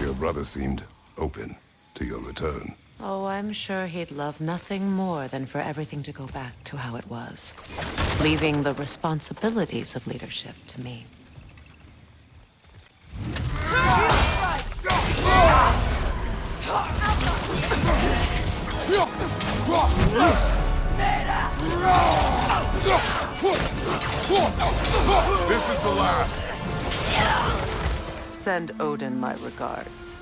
Your brother seemed open to your return. Oh, I'm sure he'd love nothing more than for everything to go back to how it was, leaving the responsibilities of leadership to me. This is the last. Send Odin my regards.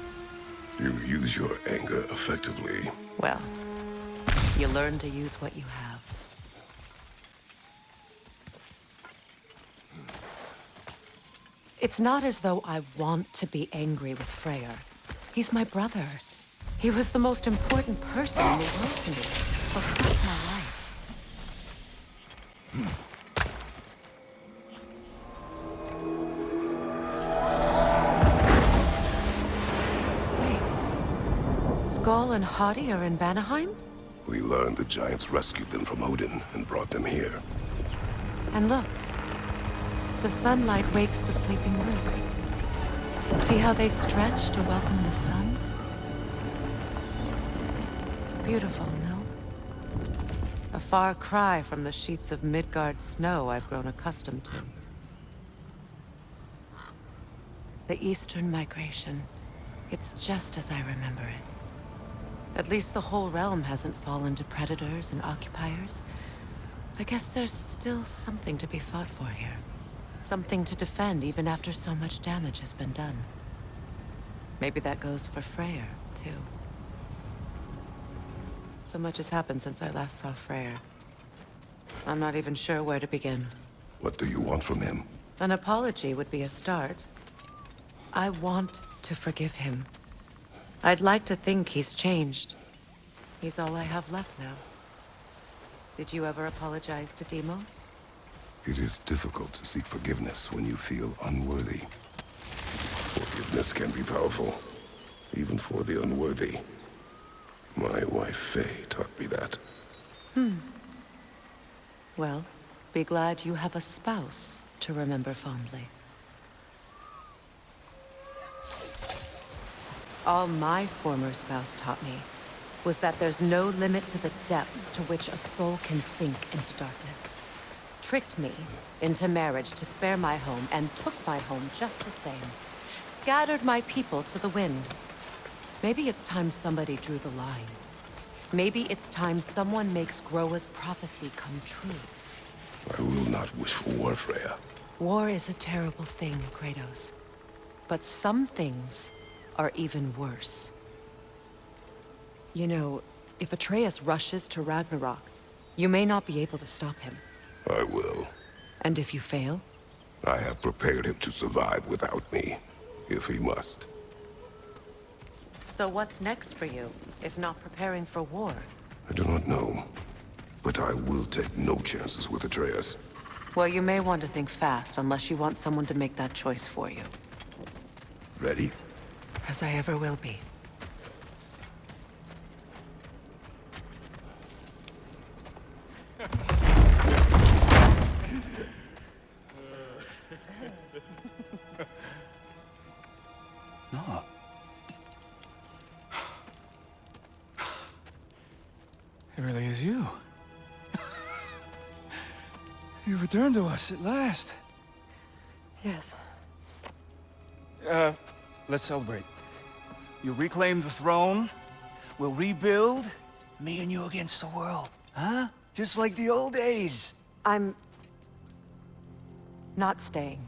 You use your anger effectively. Well, you learn to use what you have. It's not as though I want to be angry with Freyr. He's my brother. He was the most important person in the world to me for half my life. Wait. Skull and Hati are in Vanaheim? We learned the giants rescued them from Odin and brought them here. And look. The sunlight wakes the sleeping roots. See how they stretch to welcome the sun? Beautiful, no? A far cry from the sheets of Midgard snow I've grown accustomed to. The Eastern migration. It's just as I remember it. At least the whole realm hasn't fallen to predators and occupiers. I guess there's still something to be fought for here. Something to defend even after so much damage has been done. Maybe that goes for Freyr, too. So much has happened since I last saw Freyr. I'm not even sure where to begin. What do you want from him? An apology would be a start. I want to forgive him. I'd like to think he's changed. He's all I have left now. Did you ever apologize to Deimos? It is difficult to seek forgiveness when you feel unworthy. Forgiveness can be powerful, even for the unworthy. My wife, Faye, taught me that. Well, be glad you have a spouse to remember fondly. All my former spouse taught me was that there's no limit to the depth to which a soul can sink into darkness. Tricked me into marriage to spare my home and took my home just the same. Scattered my people to the wind. Maybe it's time somebody drew the line. Maybe it's time someone makes Groa's prophecy come true. I will not wish for war, Freya. War is a terrible thing, Kratos. But some things are even worse. You know, if Atreus rushes to Ragnarok, you may not be able to stop him. I will. And if you fail? I have prepared him to survive without me, if he must. So what's next for you, if not preparing for war? I do not know, but I will take no chances with Atreus. Well, you may want to think fast, unless you want someone to make that choice for you. Ready? As I ever will be. No. It really is you. You've returned to us at last. Yes. Let's celebrate. You reclaim the throne. We'll rebuild. Me and you against the world. Huh? Just like the old days. I'm... not staying.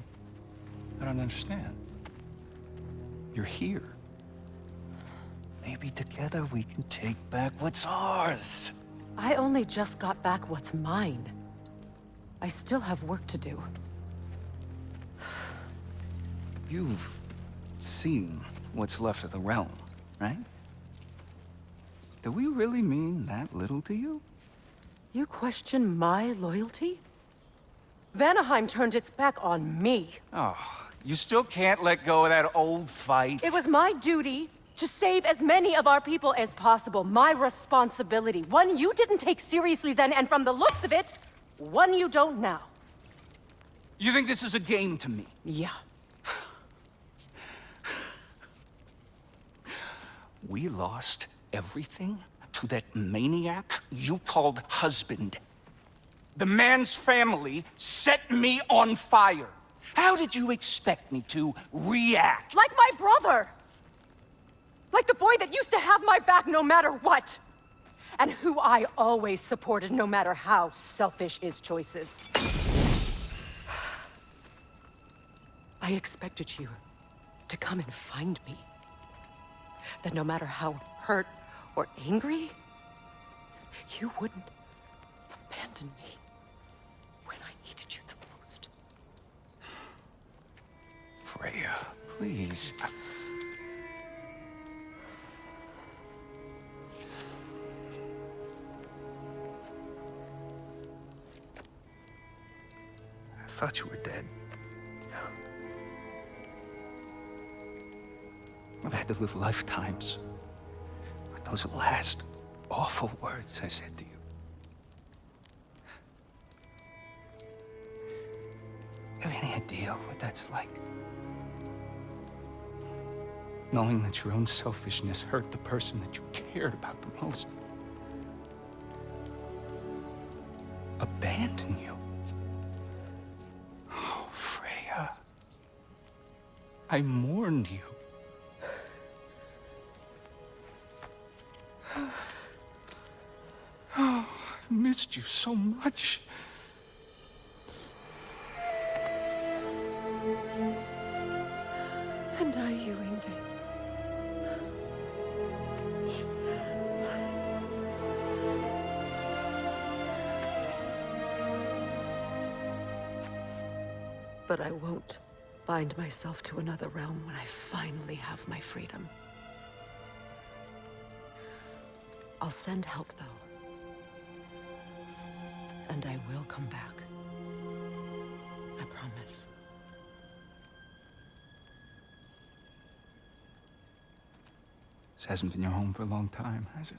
I don't understand. You're here. Maybe together we can take back what's ours. I only just got back what's mine. I still have work to do. You've seen what's left of the realm, right? Do we really mean that little to you? You question my loyalty? Vanaheim turned its back on me. Oh, You still can't let go of that old fight? It was my duty to save as many of our people as possible. My responsibility. One you didn't take seriously then, and from the looks of it, one you don't now. You think this is a game to me? Yeah. We lost everything to that maniac you called husband. The man's family set me on fire. How did you expect me to react? Like my brother! Like the boy that used to have my back no matter what! And who I always supported no matter how selfish his choices. I expected you to come and find me. That no matter how hurt or angry, you wouldn't abandon me when I needed you the most. Freya, please. I thought you were dead. I've had to live lifetimes with those last awful words I said to you. You have any idea what that's like? Knowing that your own selfishness hurt the person that you cared about the most. Abandon you. Oh, Freya. I mourned you. Oh, I've missed you so much. And I, you, Yngvi. But I won't bind myself to another realm when I finally have my freedom. I'll send help, though. And I will come back. I promise. This hasn't been your home for a long time, has it?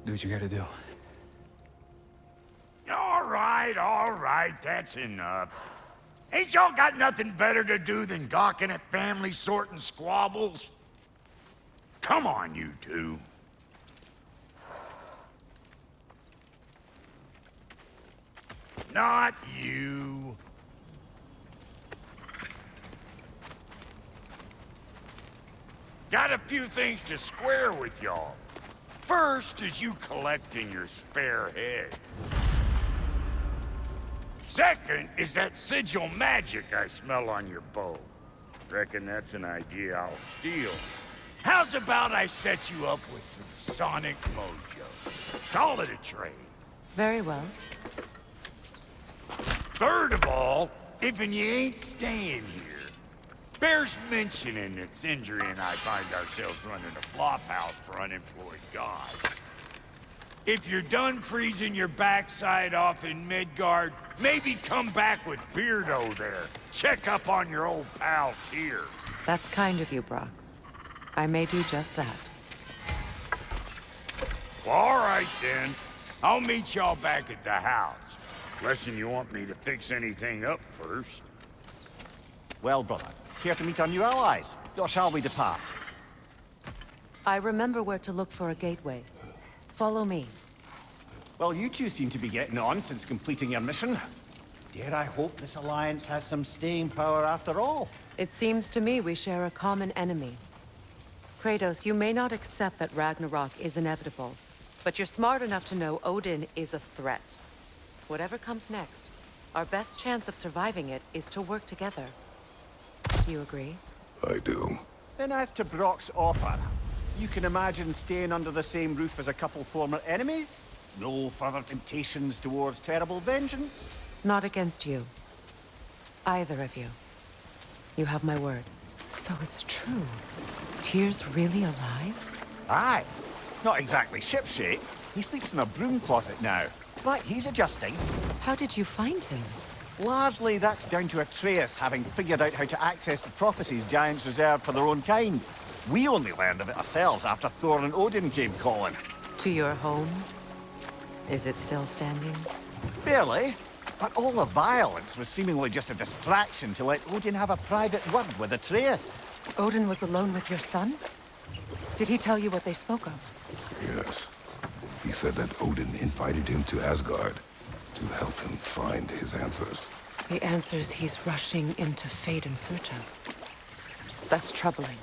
Do what you gotta do. All right, that's enough. Ain't y'all got nothing better to do than gawking at family sorting squabbles? Come on, you two. Not you. Got a few things to square with y'all. First is you collecting your spare heads. Second is that sigil magic I smell on your bow. Reckon that's an idea I'll steal. How's about I set you up with some sonic mojo? Call it a trade. Very well. Third of all, if you ain't staying here, bears mentioning that Sindri and I find ourselves running a flop house for unemployed gods. If you're done freezing your backside off in Midgard, maybe come back with Beardo there. Check up on your old pal Tyr. That's kind of you, Brock. I may do just that. Well, all right then. I'll meet y'all back at the house. Unless you want me to fix anything up first. Well, brother, here to meet our new allies. Or shall we depart? I remember where to look for a gateway. Follow me. Well, you two seem to be getting on since completing your mission. Dare I hope this alliance has some staying power after all? It seems to me we share a common enemy. Kratos, you may not accept that Ragnarok is inevitable, but you're smart enough to know Odin is a threat. Whatever comes next, our best chance of surviving it is to work together. Do you agree? I do. Then as to Brock's offer, you can imagine staying under the same roof as a couple former enemies? No further temptations towards terrible vengeance? Not against you. Either of you. You have my word. So it's true. Tyr's really alive? Aye. Not exactly shipshape. He sleeps in a broom closet now. But he's adjusting. How did you find him? Largely, that's down to Atreus having figured out how to access the prophecies giants reserved for their own kind. We only learned of it ourselves after Thor and Odin came calling. To your home? Is it still standing? Barely. But all the violence was seemingly just a distraction to let Odin have a private word with Atreus. Odin was alone with your son? Did he tell you what they spoke of? Yes. He said that Odin invited him to Asgard to help him find his answers. The answers he's rushing into fate in search of. That's troubling.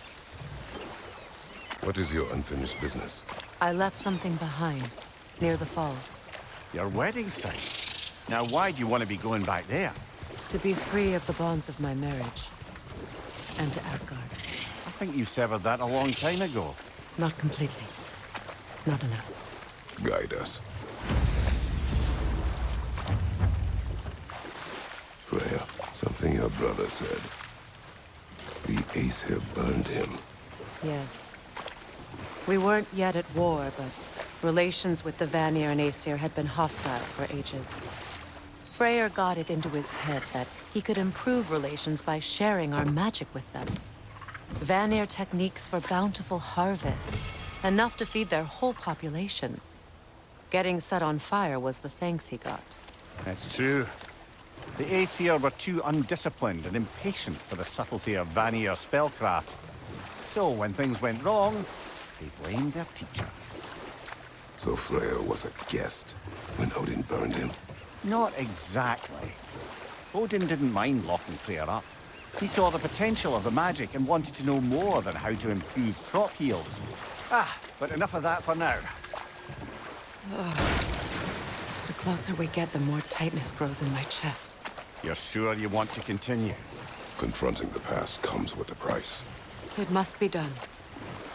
What is your unfinished business? I left something behind, near the falls. Your wedding site. Now why do you want to be going back there? To be free of the bonds of my marriage. And to Asgard. I think you severed that a long time ago. Not completely. Not enough. Guide us. Freya, something your brother said. The Aesir burned him. Yes. We weren't yet at war, but relations with the Vanir and Aesir had been hostile for ages. Freyr got it into his head that he could improve relations by sharing our magic with them. Vanir techniques for bountiful harvests, enough to feed their whole population. Getting set on fire was the thanks he got. That's true. The Aesir were too undisciplined and impatient for the subtlety of Vanir spellcraft. So when things went wrong, they blamed their teacher. So Freya was a guest when Odin burned him. Not exactly. Odin didn't mind locking Freyr up. He saw the potential of the magic and wanted to know more than how to improve crop yields. But enough of that for now. The closer we get, the more tightness grows in my chest. You're sure you want to continue? Confronting the past comes with a price. It must be done.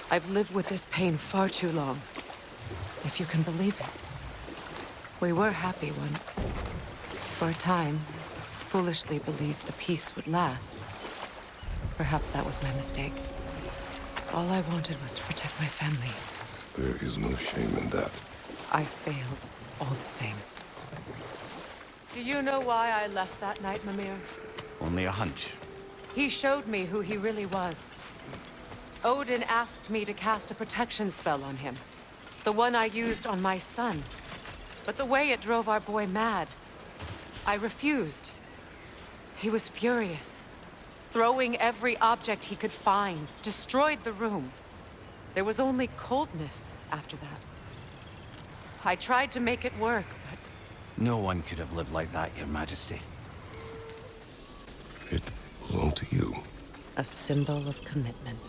I've lived with this pain far too long. If you can believe it. We were happy once. For a time, foolishly believed the peace would last. Perhaps that was my mistake. All I wanted was to protect my family. There is no shame in that. I failed, all the same. Do you know why I left that night, Mimir? Only a hunch. He showed me who he really was. Odin asked me to cast a protection spell on him. The one I used on my son. But the way it drove our boy mad. I refused. He was furious. Throwing every object he could find, destroyed the room. There was only coldness after that. I tried to make it work, but... No one could have lived like that, Your Majesty. It belonged to you. a symbol of commitment.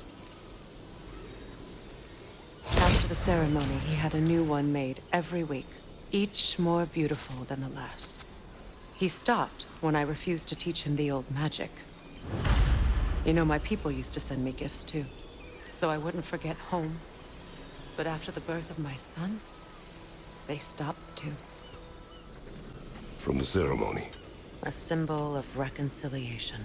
After the ceremony, he had a new one made every week, each more beautiful than the last. He stopped when I refused to teach him the old magic. You know, my people used to send me gifts too, so I wouldn't forget home. But after the birth of my son, they stopped too. From the ceremony. A symbol of reconciliation.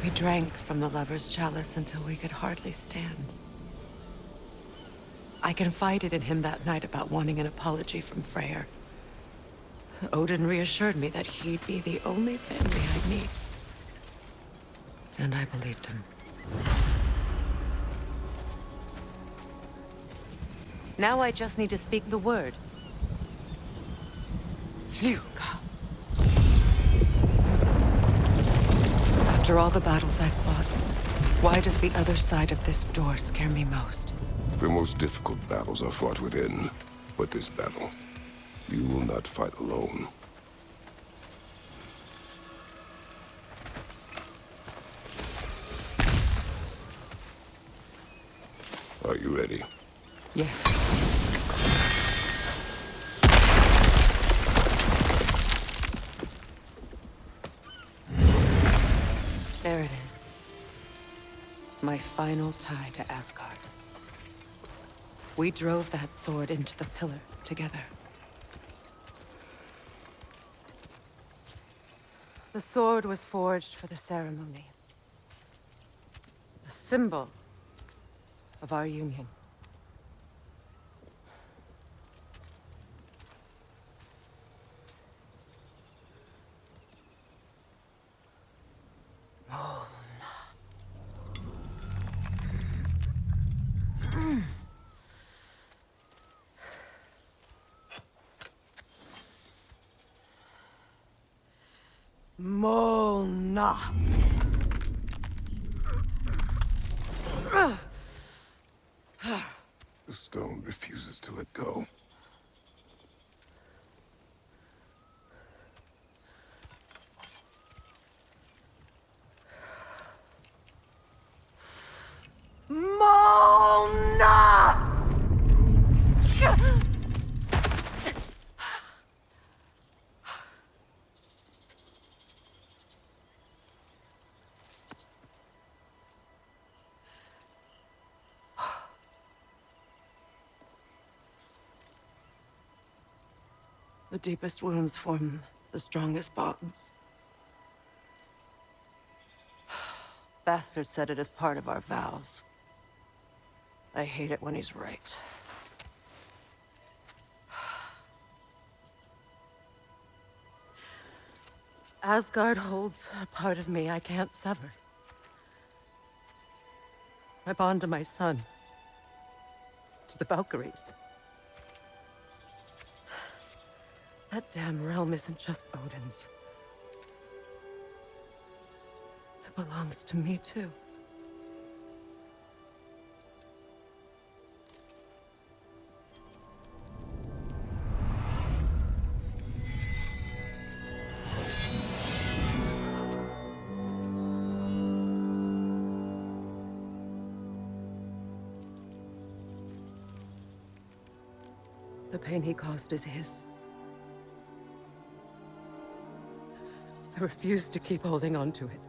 We drank from the lover's chalice until we could hardly stand. I confided in him that night about wanting an apology from Freyr. Odin reassured me that he'd be the only family I'd need. And I believed him. Now I just need to speak the word. Phew, God. After all the battles I've fought, why does the other side of this door scare me most? The most difficult battles are fought within. But this battle, you will not fight alone. Are you ready? Yes. There it is. My final tie to Asgard. We drove that sword into the pillar together. The sword was forged for the ceremony. A symbol of our union. Molna. The stone refuses to let go. Molna! The deepest wounds form the strongest bonds. Bastard said it as part of our vows. I hate it when he's right. Asgard holds a part of me I can't sever. I bond to my son. To the Valkyries. That damn realm isn't just Odin's. It belongs to me, too. The pain he caused is his. I refuse to keep holding on to it.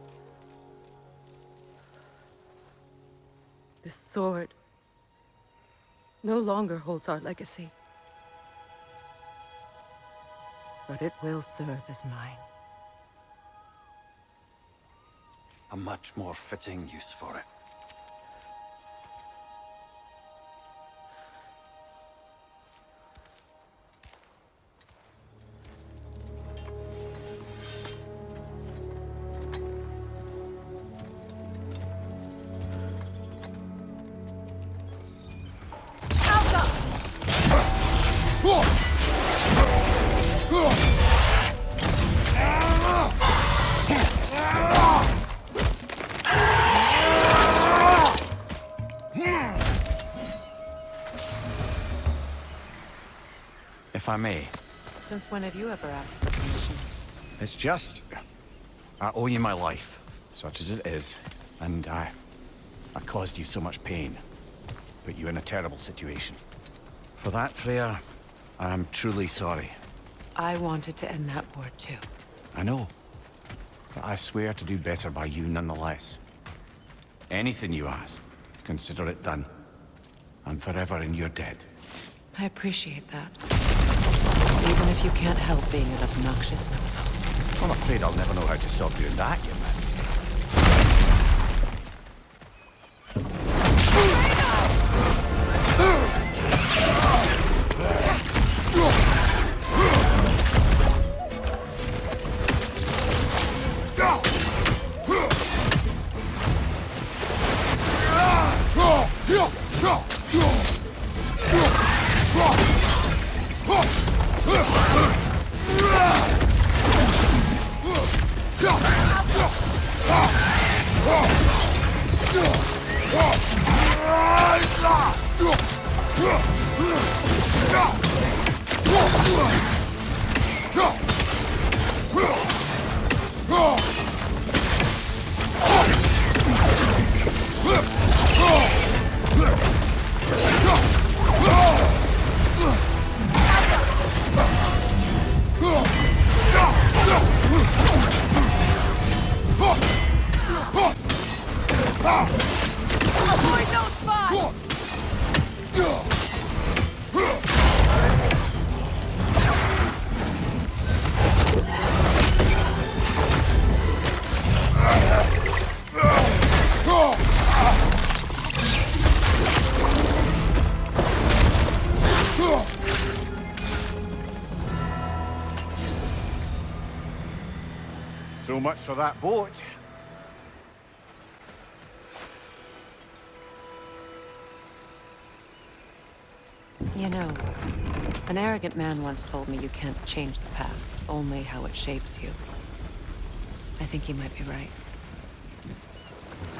This sword no longer holds our legacy. But it will serve as mine. A much more fitting use for it. If I may. Since when have you ever asked for permission? It's just... I owe you my life, such as it is. And I caused you so much pain. Put you in a terrible situation. For that, Freya, I'm truly sorry. I wanted to end that war too. I know. But I swear to do better by you nonetheless. Anything you ask, consider it done. I'm forever in your debt. I appreciate that. Even if you can't help being an obnoxious no-no. I'm afraid I'll never know how to stop doing that, Your Majesty. So much for that boat. You know, an arrogant man once told me you can't change the past, only how it shapes you. I think he might be right.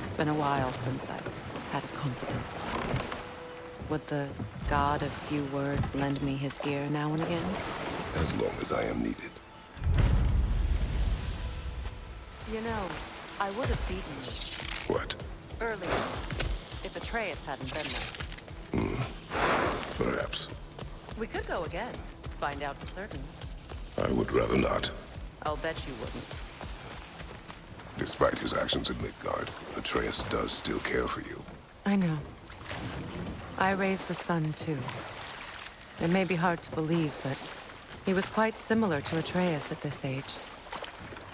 It's been a while since I've had a confidant. Would the god of few words lend me his ear now and again? As long as I am needed. You know, I would have beaten you What? earlier if Atreus hadn't been there. Perhaps. We could go again, find out for certain. I would rather not. I'll bet you wouldn't. Despite his actions in Midgard, Atreus does still care for you. I know. I raised a son, too. It may be hard to believe, but he was quite similar to Atreus at this age.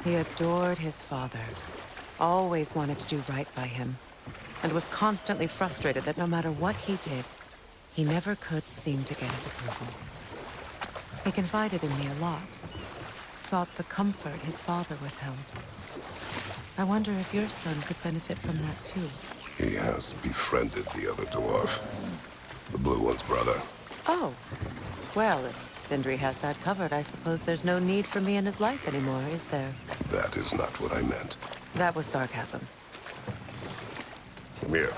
He adored his father, always wanted to do right by him, and was constantly frustrated that no matter what he did, he never could seem to get his approval. He confided in me a lot, sought the comfort his father withheld. I wonder if your son could benefit from that, too. He has befriended the other dwarf. The blue one's brother. Oh. Well, if Sindri has that covered, I suppose there's no need for me in his life anymore, is there? That is not what I meant. That was sarcasm. Amir,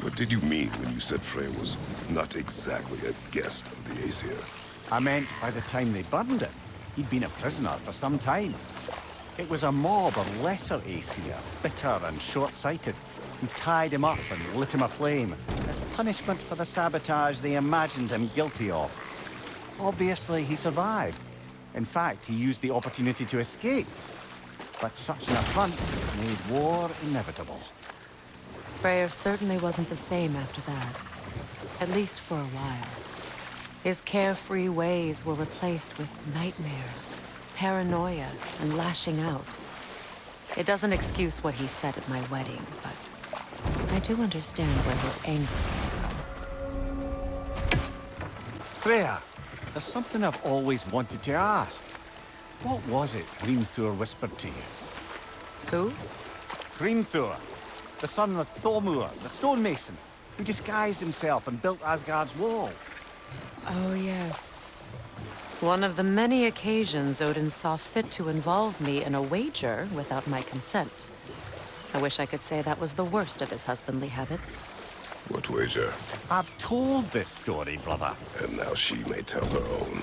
what did you mean when you said Frey was not exactly a guest of the Aesir? I meant by the time they burned him, he'd been a prisoner for some time. It was a mob of lesser Aesir, bitter and short-sighted, who tied him up and lit him aflame as punishment for the sabotage they imagined him guilty of. Obviously, he survived. In fact, he used the opportunity to escape. But such an affront made war inevitable. Freyr certainly wasn't the same after that. At least for a while. His carefree ways were replaced with nightmares, paranoia, and lashing out. It doesn't excuse what he said at my wedding, but I do understand where his anger came from. Freya, there's something I've always wanted to ask. What was it Hrimthur whispered to you? Who? Hrimthur, the son of Thormur, the stonemason, who disguised himself and built Asgard's wall. Oh, yes. One of the many occasions Odin saw fit to involve me in a wager without my consent. I wish I could say that was the worst of his husbandly habits. What wager? I've told this story, brother. And now she may tell her own.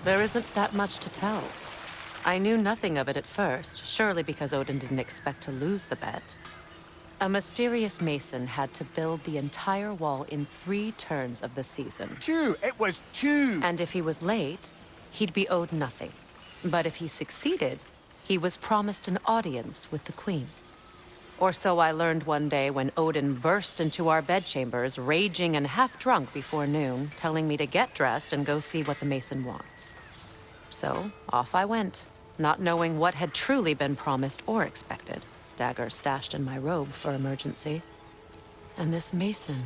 There isn't that much to tell. I knew nothing of it at first, surely because Odin didn't expect to lose the bet. A mysterious mason had to build the entire wall in 3 turns of the season. 2! It was 2! And if he was late, he'd be owed nothing. But if he succeeded, he was promised an audience with the queen. Or so I learned one day when Odin burst into our bedchambers, raging and half-drunk before noon, telling me to get dressed and go see what the mason wants. So, off I went, not knowing what had truly been promised or expected. Dagger stashed in my robe for emergency. And this mason,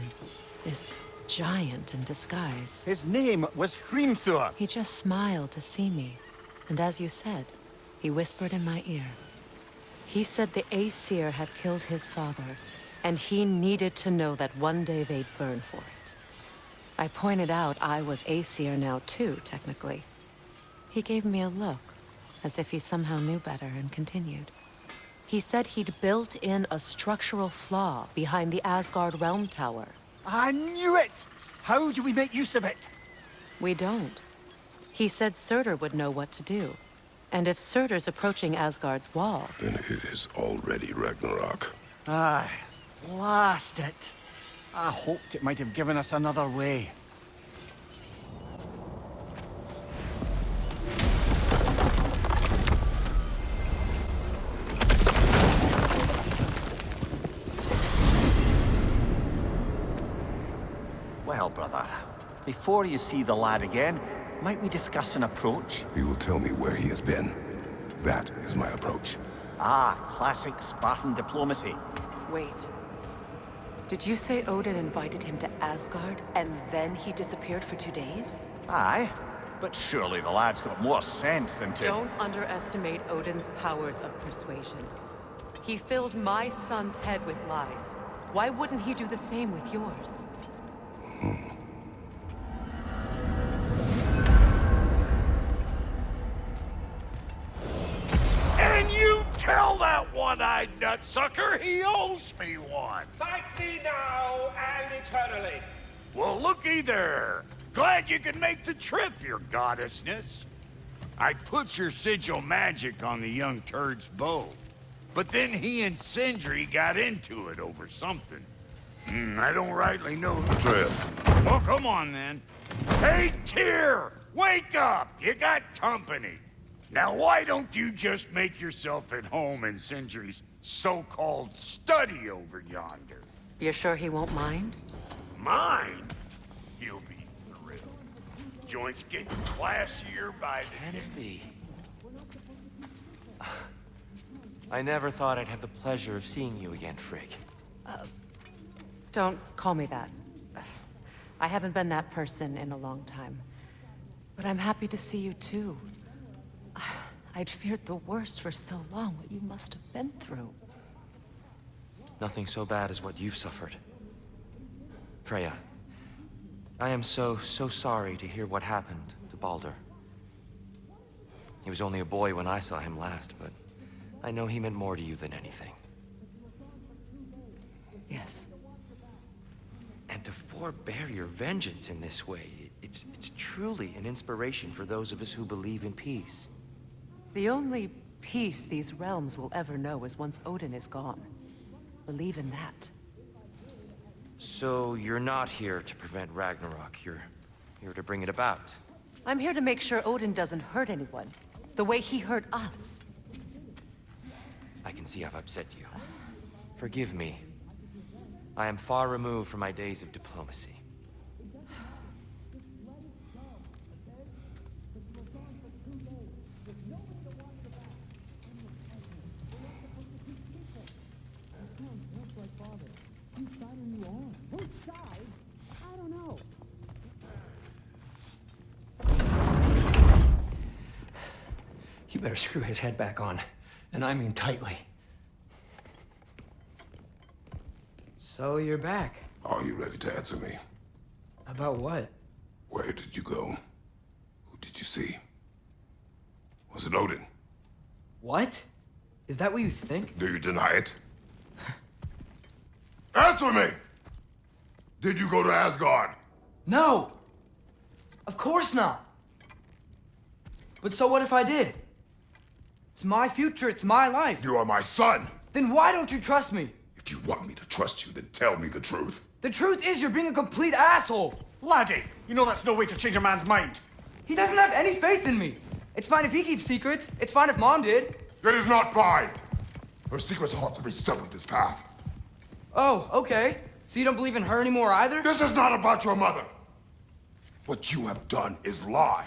this giant in disguise. His name was Hrimthur. He just smiled to see me. And as you said, he whispered in my ear. He said the Aesir had killed his father, and he needed to know that one day they'd burn for it. I pointed out I was Aesir now too, technically. He gave me a look, as if he somehow knew better, and continued. He said he'd built in a structural flaw behind the Asgard Realm Tower. I knew it! How do we make use of it? We don't. He said Surtur would know what to do. And if Surtur's approaching Asgard's wall... Then it is already Ragnarok. Aye, blast it. I hoped it might have given us another way. Well, brother, before you see the lad again, might we discuss an approach? He will tell me where he has been. That is my approach. Ah, classic Spartan diplomacy. Wait. Did you say Odin invited him to Asgard, and then he disappeared for 2 days? Aye, But surely the lad's got more sense than to... Don't underestimate Odin's powers of persuasion. He filled my son's head with lies. Why wouldn't he do the same with yours? And you tell that one-eyed nutsucker he owes me one. Thank me now and eternally. Well, looky there. Glad you could make the trip, your goddessness. I put your sigil magic on the young turd's bow. But then he and Sindri got into it over something. I don't rightly know who... Atreus. Well, come on, then. Hey, Tyr! Wake up! You got company. Now, why don't you just make yourself at home in Sindri's so-called study over yonder? You're sure he won't mind? Mine? He'll be thrilled. Joint's getting classier by the... Can it be? I never thought I'd have the pleasure of seeing you again, Frigg. Don't call me that. I haven't been that person in a long time. But I'm happy to see you too. I'd feared the worst for so long, what you must have been through. Nothing so bad as what you've suffered. Freya, I am so sorry to hear what happened to Baldur. He was only a boy when I saw him last, but I know he meant more to you than anything. Yes. And to forbear your vengeance in this way, it's truly an inspiration for those of us who believe in peace. The only peace these realms will ever know is once Odin is gone. Believe in that. So you're not here to prevent Ragnarok, you're here to bring it about. I'm here to make sure Odin doesn't hurt anyone, the way he hurt us. I can see I've upset you. Forgive me. I am far removed from my days of diplomacy. You better screw his head back on, and I mean tightly. So you're back. Are you ready to answer me? About what? Where did you go? Who did you see? Was it Odin? What? Is that what you think? Do you deny it? Answer me! Did you go to Asgard? No! Of course not! But so what if I did? It's my future, it's my life. You are my son! Then why don't you trust me? If you want me to trust you, then tell me the truth. The truth is you're being a complete asshole! Laddie, you know that's no way to change a man's mind. He doesn't have any faith in me. It's fine if he keeps secrets. It's fine if Mom did. It is not fine! Her secrets haunt every step of this path. Oh, okay. So you don't believe in her anymore either? This is not about your mother. What you have done is lie.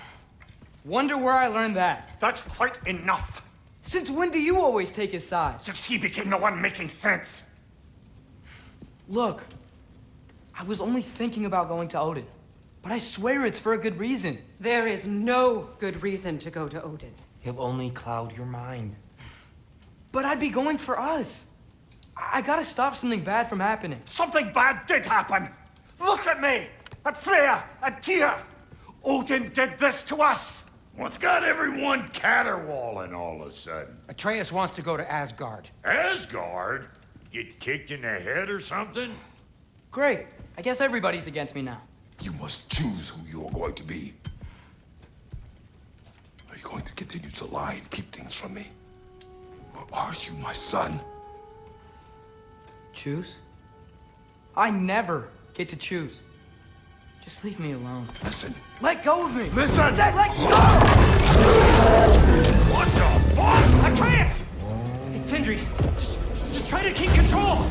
Wonder where I learned that. That's quite enough. Since when do you always take his side? Since he became the one making sense. Look, I was only thinking about going to Odin. But I swear it's for a good reason. There is no good reason to go to Odin. He'll only cloud your mind. But I'd be going for us. I gotta stop something bad from happening. Something bad did happen. Look at me, at Freya, at Tyr. Odin did this to us. What's got everyone caterwauling all of a sudden? Atreus wants to go to Asgard. Asgard? Get kicked in the head or something? Great. I guess everybody's against me now. You must choose who you are going to be. Are you going to continue to lie and keep things from me? Or are you my son? Choose? I never get to choose. Just leave me alone. Listen. Let go of me! Listen! I said let go! What the fuck? Atreus! It's Sindri. Just try to keep control.